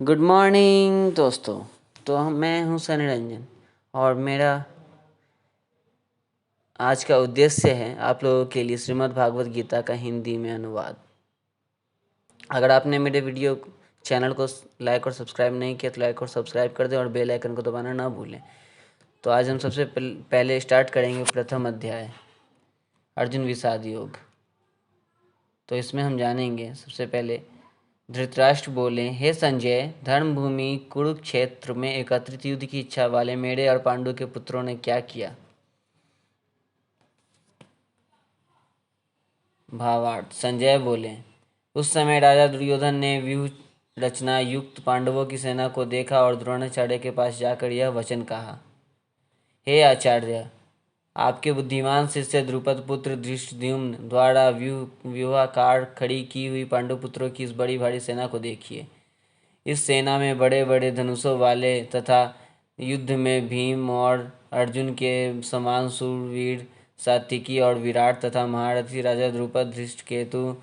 Good morning दोस्तों। मैं हूं सनी रंजन और मेरा आज का उद्देश्य है आप लोगों के लिए श्रीमद् भागवत गीता का हिंदी में अनुवाद। अगर आपने मेरे वीडियो चैनल को लाइक और सब्सक्राइब नहीं किया तो लाइक और सब्सक्राइब कर दें और बेल आइकन को दबाना ना भूलें। तो आज हम सबसे पहले स्टार्ट करेंगे प्रथम अध्याय अर्जुन विषाद योग। तो इसमें हम जानेंगे सबसे पहले धृतराष्ट्र बोले, हे संजय, धर्मभूमि कुरुक्षेत्र में एकत्रित युद्ध की इच्छा वाले मेरे और पांडु के पुत्रों ने क्या किया। भावार्थ। संजय बोले, उस समय राजा दुर्योधन ने व्यूह रचना युक्त पांडवों की सेना को देखा और द्रोणाचार्य के पास जाकर यह वचन कहा, हे आचार्य, आपके बुद्धिमान शिष्य द्रुपद पुत्र धृष्टद्युम्न द्वारा व्यूहाकार खड़ी की हुई पांडुपुत्रों की इस बड़ी भारी सेना को देखिए। इस सेना में बड़े बड़े धनुषों वाले तथा युद्ध में भीम और अर्जुन के समान शूरवीर सात्विकी और विराट तथा महारथी राजा द्रुपद धृष्टकेतु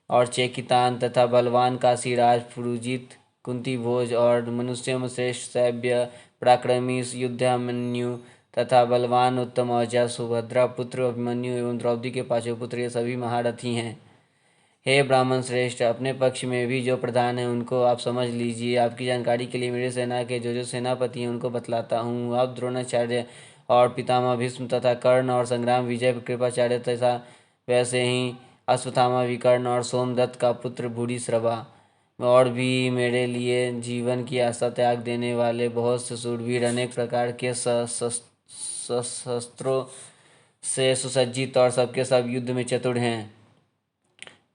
और चेकितान तथा बलवान काशीराज पुरुजित कुंती भोज और मनुष्यों में श्रेष्ठ सैव्य पराक्रमी युद्धामन्यु तथा बलवान उत्तम औजा सुभद्रा पुत्र अभिमन्यु एवं द्रौपदी के पांचों पुत्र ये सभी महारथी हैं। हे ब्राह्मण श्रेष्ठ, अपने पक्ष में भी जो प्रधान हैं उनको आप समझ लीजिए। आपकी जानकारी के लिए मेरी सेना के जो जो सेनापति हैं उनको बतलाता हूँ। आप द्रोणाचार्य और पितामह भीष्म तथा कर्ण और संग्राम विजय कृपाचार्य तथा वैसे ही अश्वत्थामा विकर्ण और सोमदत्त का पुत्र भूरिश्रवा और भी मेरे लिए जीवन की आशा त्याग देने वाले बहुत से शूरवीर अनेक प्रकार के शस्त्रों से सुसज्जित और सबके सब युद्ध में चतुर हैं।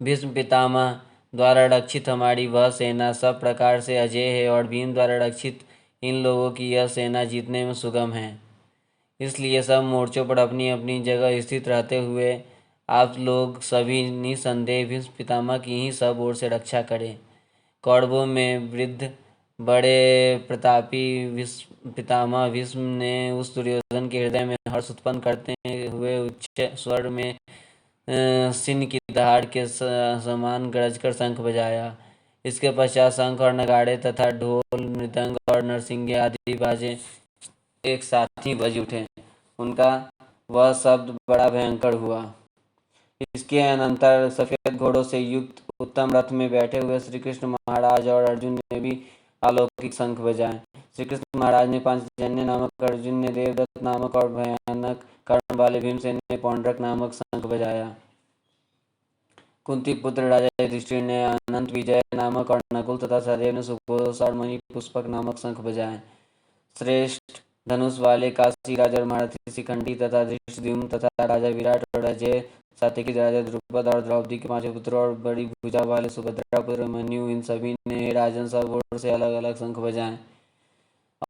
भीष्म पितामह द्वारा रक्षित हमारी वह सेना सब प्रकार से अजेय है और भीम द्वारा रक्षित इन लोगों की यह सेना जीतने में सुगम है। इसलिए सब मोर्चों पर अपनी अपनी जगह स्थित रहते हुए आप लोग सभी निसंदेह भीष्म पितामह की ही सब ओर से रक्षा करें। कौरवों में वृद्ध बड़े प्रतापी पितामह भीष्म ने उस दुर्योधन के हृदय में हर्ष उत्पन्न करते हुए उच्च स्वर में सिन की दहाड़ के समान गरजकर शंख बजाया। इसके पश्चात शंख और नगाड़े तथा ढोल मृदंग और नरसिंगे आदि बाजे एक साथ ही बज उठे। उनका वह शब्द बड़ा भयंकर हुआ। इसके अनंतर सफेद घोड़ों से युक्त उत्तम रथ में बैठे हुए श्री कृष्ण महाराज और अर्जुन ने भी अलौकिक शंख बजाए। श्री कृष्ण महाराज ने पांचजन्य नामक, अर्जुन ने देवदत्त नामक और भयानक कर्ण वाले भीमसेन ने पौंड्रक नामक शंख बजाया। कुंती पुत्र राजा युधिष्ठिर ने अनंत विजय नामक और नकुल तथा सहदेव ने सुघोष और मणि पुष्पक नामक शंख बजाए। श्रेष्ठ धनुष वाले काशीराज और महारथी शिखंडी तथा धृष्टद्युम्न तथा राजा विराट और अजय सात्विकी राजा द्रुपद और द्रौपदी के पांचों पुत्रों और बड़ी भुजा वाले सुभद्रा पुत्र मन्यु, इन सभी ने राजन सब ओर से अलग अलग शंख बजाए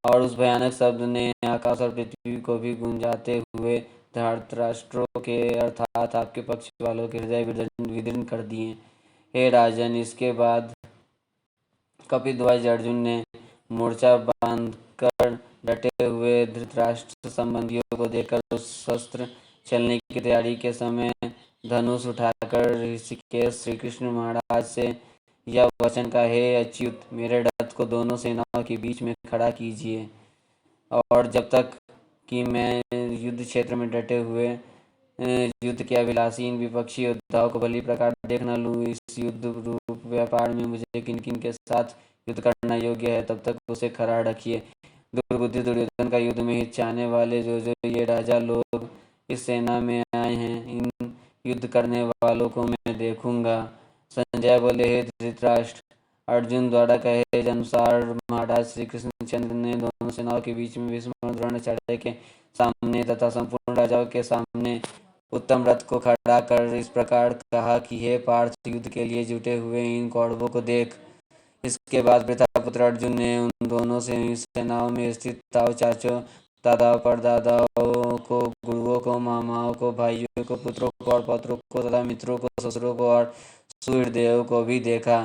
और उस भयानक शब्द ने आकाश और पृथ्वी को भी गुंजाते हुए धृतराष्ट्रों के अर्थात आपके पक्ष वालों के हृदय विदीर्ण कर दिए। हे राजन, इसके बाद कपिध्वज अर्जुन ने मोर्चा बांधकर डटे हुए धृतराष्ट्र संबंधियों को देखकर उस शस्त्र चलने की तैयारी के समय धनुष उठाकर ऋषिकेश श्री कृष्ण महाराज से यह वचन का, हे अच्युत, मेरे रथ को दोनों सेनाओं के बीच में खड़ा कीजिए और जब तक कि मैं युद्ध क्षेत्र में डटे हुए युद्ध के अभिलाषी इन विपक्षी योद्धाओं को भली प्रकार देख न लूँ, इस युद्ध रूप व्यापार में मुझे किन किन के साथ युद्ध करना योग्य है तब तक उसे खड़ा रखिए। दुर्बुद्धि दुर्योधन का युद्ध में हित चाहने वाले जो जो ये राजा लोग इस सेना में आए हैं, इन युद्ध करने वालों को मैं देखूंगा। संजय बोले, हे धृतराष्ट्र, अर्जुन द्वारा कहे अनुसार महाराज श्री कृष्णचंद्र ने दोनों सेनाओं के बीच में भीष्म और द्रोणाचार्य के सामने तथा संपूर्ण राजाओं के सामने उत्तम रथ को खड़ा कर इस प्रकार कहा कि हे पार्थ, युद्ध के लिए जुटे हुए इन कौरवों को देख। इसके बाद प्रतापुत्र अर्जुन ने उन दोनों सेनाओं में स्थित ताऊ चाचों, दादा परदादाओं को, गुरुओं को, मामाओं को, भाइयों को, पुत्रों को और पौत्रों को तथा मित्रों को, ससुरों को और सूर्यदेव को भी देखा।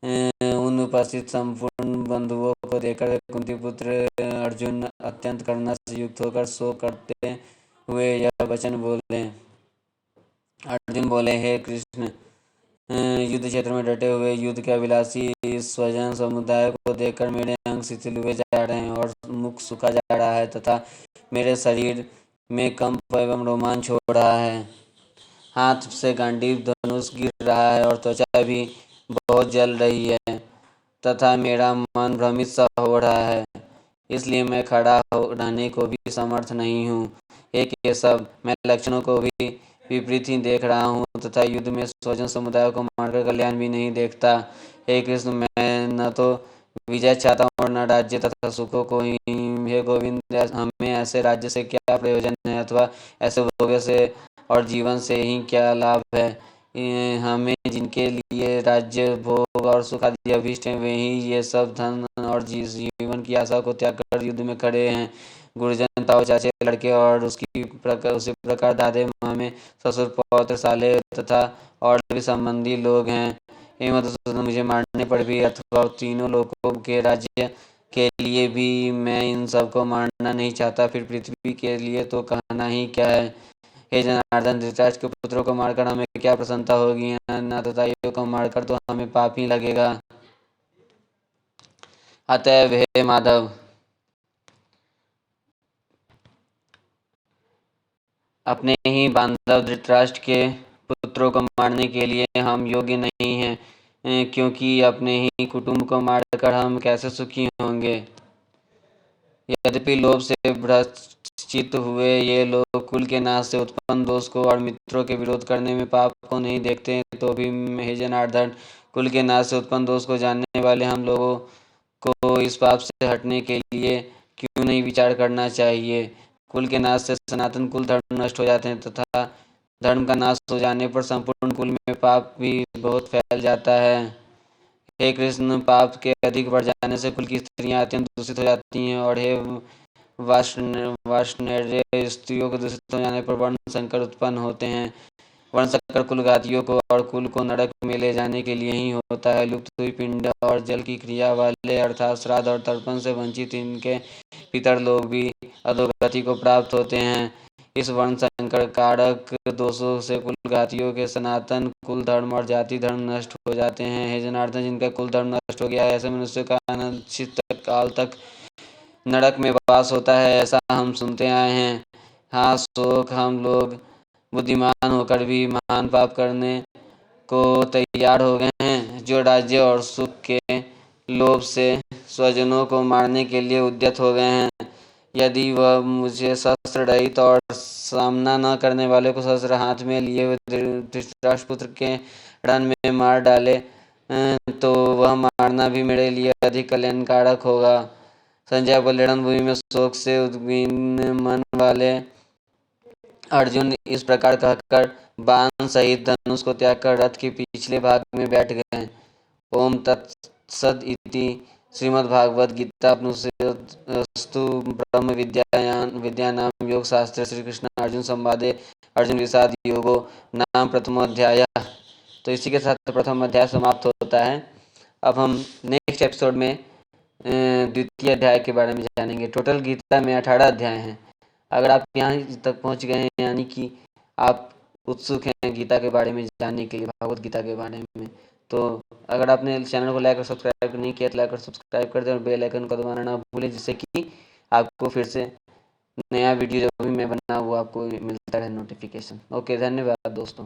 उन उपस्थित संपूर्ण बंधुओं को देखकर कुंती पुत्र अर्जुन अत्यंत करुणा से युक्त होकर शोक करते हुए यह वचन बोले। अर्जुन बोले, हे कृष्ण, युद्ध क्षेत्र में डटे हुए युद्ध के अभिलाषी स्वजन समुदाय को देखकर मेरे अंग शिथिल हुए जा रहे हैं और मुख सूखा जा रहा है तथा मेरे शरीर में कंप एवं रोमांच हो रहा है। हाथ से गांडीव धनुष गिर रहा है और त्वचा भी बहुत जल रही है तथा मेरा मन भ्रमित सा हो रहा है, इसलिए मैं खड़ा हो रहने को भी समर्थ नहीं हूँ। हे केशव, मैं लक्षणों को भी विपरीत ही देख रहा हूँ तथा युद्ध में स्वजन समुदाय को मारकर कल्याण भी नहीं देखता। हे कृष्ण, मैं न तो विजय चाहता हूँ और न राज्य तथा सुखों को ही। हे गोविंद, हमें ऐसे राज्य से क्या प्रयोजन है अथवा ऐसे भोग से और जीवन से ही क्या लाभ है। हमें जिनके लिए राज्य भोग और सुख आदि अभीष्ट हैं वे ही ये सब धन और जीवन की आशा को त्याग कर युद्ध में खड़े हैं। गुरुजन, ताऊ चाचे, लड़के और उसी प्रकार दादे मामे ससुर पौत्र साले तथा और भी संबंधी लोग हैं। हे मधुसूदन, मुझे मारने पर भी अथवा तीनों लोगों के राज्य के लिए भी मैं इन सबको मारना नहीं चाहता, फिर पृथ्वी के लिए तो कहना ही क्या है। हे जनार्दन, धृतराष्ट्र के पुत्रों को मारकर हमें क्या प्रसन्नता होगी, अनाथताइयों को मारकर तो हमें पाप ही लगेगा। अतएव हे माधव, अपने ही बांधव धृतराष्ट्र के पुत्रों को मारने के लिए हम योग्य नहीं हैं, क्योंकि अपने ही कुटुंब को मारकर हम कैसे सुखी होंगे। यद्यपि लोभ से भ्रष्ट हुए ये लोग कुल के नाश से उत्पन्न दोष को और मित्रों के विरोध करने में पाप को नहीं देखते, तो भी हे जनार्दन, कुल के नाश से उत्पन्न दोष को जानने वाले हम लोगों को इस पाप से हटने के लिए क्यों नहीं विचार करना चाहिए। कुल के नाश से सनातन कुल धर्म नष्ट हो जाते हैं तथा धर्म का नाश हो जाने पर संपूर्ण कुल में पाप भी बहुत फैल जाता है। हे कृष्ण, पाप के अधिक बढ़ जाने से कुल की स्त्रियां अत्यंत दूषित हो जाती हैं और हे वार्ष्णेय, स्त्रियों के दूषित हो जाने पर वर्ण संकर उत्पन्न होते हैं। वर्ण संकर कुल घातियों को और कुल को नरक में ले जाने के लिए ही होता है। लुप्त हुई पिंड और जल की क्रिया वाले अर्थात श्राद्ध और तर्पण से वंचित इनके पितर लोग भी अधोगति को प्राप्त होते हैं। इस वर्ण संकर कारक दोषों से कुल घातियों के सनातन कुल धर्म और जाति धर्म नष्ट हो जाते हैं। हे जनार्दन, जिनका कुल धर्म नष्ट हो गया है ऐसे मनुष्य का अनिश्चित काल तक नरक में वास होता है, ऐसा हम सुनते आए हैं। हाँ, शोक हम लोग बुद्धिमान होकर भी महान पाप करने को तैयार हो गए हैं, जो राज्य और सुख के लोभ से स्वजनों को मारने के लिए उद्यत हो गए हैं। यदि वह मुझे शस्त्र रहित और सामना न करने वाले को शस्त्र हाथ में लिए हुए धृतराष्ट्रपुत्र के रण में मार डाले, तो वह मारना भी मेरे लिए अधिक कल्याणकारक होगा। संजय बोले, रणभूमि में शोक से उद्विग्न मन वाले अर्जुन इस प्रकार कहकर बाण सहित धनुष को त्याग कर रथ के पिछले भाग में बैठ गए। ओम तत्सद इति श्रीमद्भागवत गीता उपनिषदस्तु ब्रह्म विद्यानाम योग शास्त्रे श्री कृष्ण अर्जुन संवादे अर्जुन विषाद योगो नाम प्रथमोध्याय। तो इसी के साथ प्रथम अध्याय समाप्त होता है। अब हम नेक्स्ट एपिसोड में द्वितीय अध्याय के बारे में जानेंगे। टोटल गीता में 18 अध्याय हैं। अगर आप यहाँ तक पहुँच गए हैं, यानी कि आप उत्सुक हैं गीता के बारे में जानने के लिए, भागवत गीता के बारे में, तो अगर आपने चैनल को लाइक और सब्सक्राइब नहीं किया तो लाइक और सब्सक्राइब कर दें और बेल आइकन को दबाना ना भूलें, जिससे कि आपको फिर से नया वीडियो जो भी मैं बना वो आपको मिलता रहे नोटिफिकेशन। ओके, धन्यवाद दोस्तों।